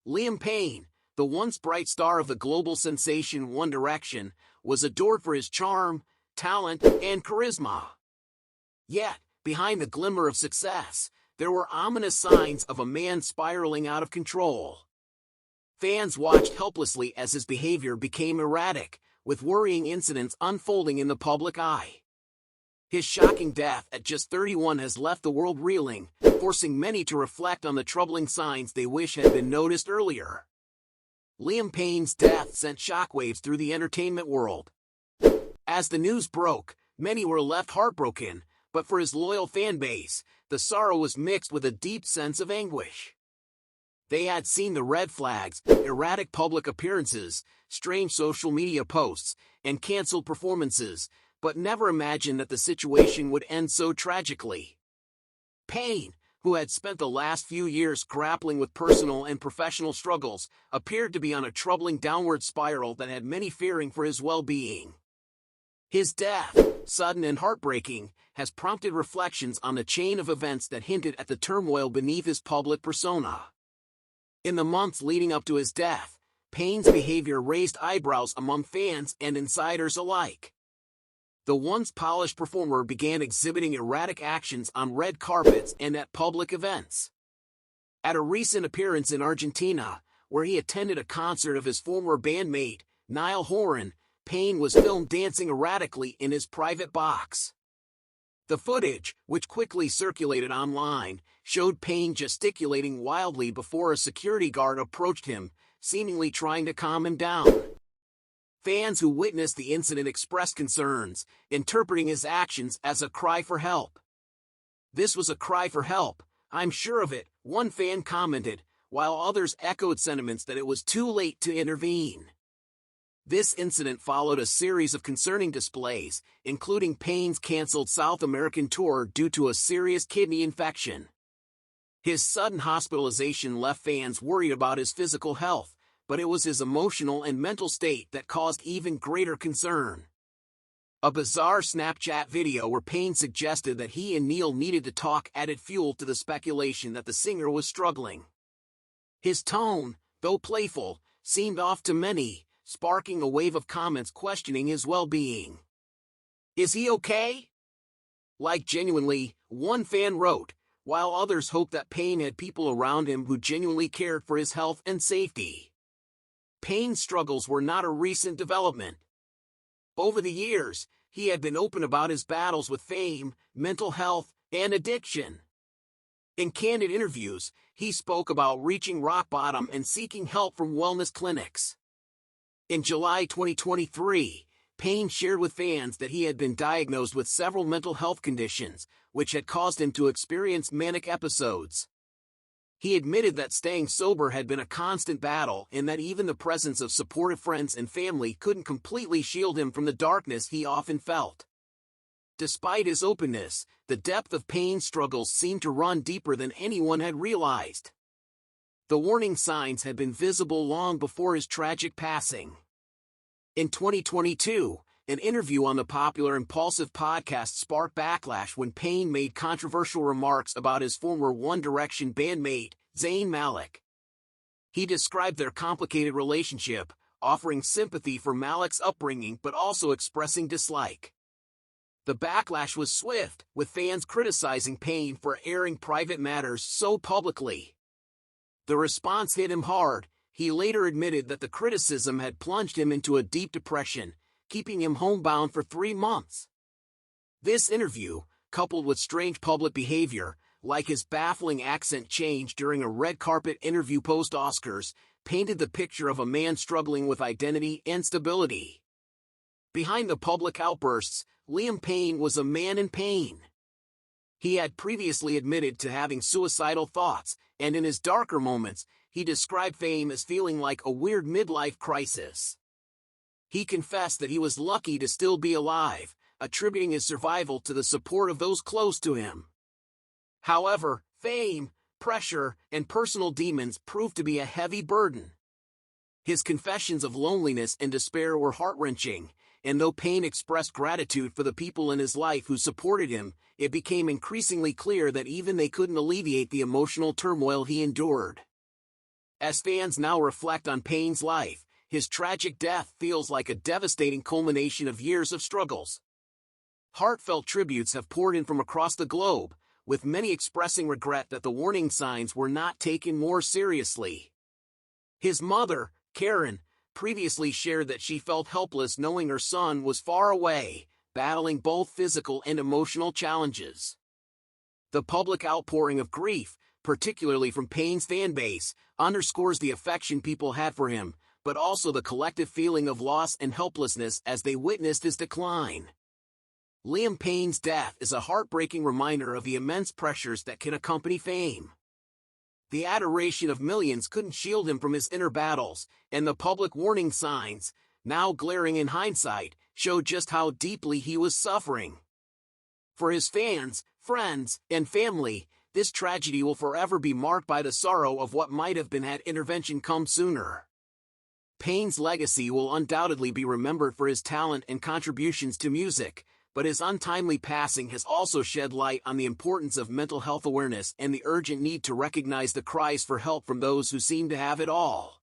Liam Payne, the once bright star of the global sensation One Direction, was adored for his charm, talent, and charisma. Yet, behind the glimmer of success, there were ominous signs of a man spiraling out of control. Fans watched helplessly as his behavior became erratic, with worrying incidents unfolding in the public eye. His shocking death at just 31 has left the world reeling, forcing many to reflect on the troubling signs they wish had been noticed earlier. Liam Payne's death sent shockwaves through the entertainment world. As the news broke, many were left heartbroken, but for his loyal fan base, the sorrow was mixed with a deep sense of anguish. They had seen the red flags, erratic public appearances, strange social media posts, and canceled performances, but never imagined that the situation would end so tragically. Payne, who had spent the last few years grappling with personal and professional struggles, appeared to be on a troubling downward spiral that had many fearing for his well-being. His death, sudden and heartbreaking, has prompted reflections on the chain of events that hinted at the turmoil beneath his public persona. In the months leading up to his death, Payne's behavior raised eyebrows among fans and insiders alike. The once polished performer began exhibiting erratic actions on red carpets and at public events. At a recent appearance in Argentina, where he attended a concert of his former bandmate, Niall Horan, Payne was filmed dancing erratically in his private box. The footage, which quickly circulated online, showed Payne gesticulating wildly before a security guard approached him, seemingly trying to calm him down. Fans who witnessed the incident expressed concerns, interpreting his actions as a cry for help. "This was a cry for help, I'm sure of it," one fan commented, while others echoed sentiments that it was too late to intervene. This incident followed a series of concerning displays, including Payne's canceled South American tour due to a serious kidney infection. His sudden hospitalization left fans worried about his physical health, but it was his emotional and mental state that caused even greater concern. A bizarre Snapchat video where Payne suggested that he and Neil needed to talk added fuel to the speculation that the singer was struggling. His tone, though playful, seemed off to many, sparking a wave of comments questioning his well-being. "Is he okay?" Like genuinely, one fan wrote, while others hoped that Payne had people around him who genuinely cared for his health and safety. Payne's struggles were not a recent development. Over the years, he had been open about his battles with fame, mental health, and addiction. In candid interviews, he spoke about reaching rock bottom and seeking help from wellness clinics. In July 2023, Payne shared with fans that he had been diagnosed with several mental health conditions, which had caused him to experience manic episodes. He admitted that staying sober had been a constant battle and that even the presence of supportive friends and family couldn't completely shield him from the darkness he often felt. Despite his openness, the depth of Payne's struggles seemed to run deeper than anyone had realized. The warning signs had been visible long before his tragic passing. In 2022, an interview on the popular Impulsive podcast sparked backlash when Payne made controversial remarks about his former One Direction bandmate, Zayn Malik. He described their complicated relationship, offering sympathy for Malik's upbringing but also expressing dislike. The backlash was swift, with fans criticizing Payne for airing private matters so publicly. The response hit him hard. He later admitted that the criticism had plunged him into a deep depression, keeping him homebound for 3 months. This interview, coupled with strange public behavior, like his baffling accent change during a red carpet interview post-Oscars, painted the picture of a man struggling with identity and stability. Behind the public outbursts, Liam Payne was a man in pain. He had previously admitted to having suicidal thoughts, and in his darker moments, he described fame as feeling like a weird midlife crisis. He confessed that he was lucky to still be alive, attributing his survival to the support of those close to him. However, fame, pressure, and personal demons proved to be a heavy burden. His confessions of loneliness and despair were heart-wrenching, and though Payne expressed gratitude for the people in his life who supported him, it became increasingly clear that even they couldn't alleviate the emotional turmoil he endured. As fans now reflect on Payne's life, his tragic death feels like a devastating culmination of years of struggles. Heartfelt tributes have poured in from across the globe, with many expressing regret that the warning signs were not taken more seriously. His mother, Karen, previously shared that she felt helpless knowing her son was far away, battling both physical and emotional challenges. The public outpouring of grief, particularly from Payne's fanbase, underscores the affection people had for him, but also the collective feeling of loss and helplessness as they witnessed his decline. Liam Payne's death is a heartbreaking reminder of the immense pressures that can accompany fame. The adoration of millions couldn't shield him from his inner battles, and the public warning signs, now glaring in hindsight, showed just how deeply he was suffering. For his fans, friends, and family, this tragedy will forever be marked by the sorrow of what might have been had intervention come sooner. Payne's legacy will undoubtedly be remembered for his talent and contributions to music, but his untimely passing has also shed light on the importance of mental health awareness and the urgent need to recognize the cries for help from those who seem to have it all.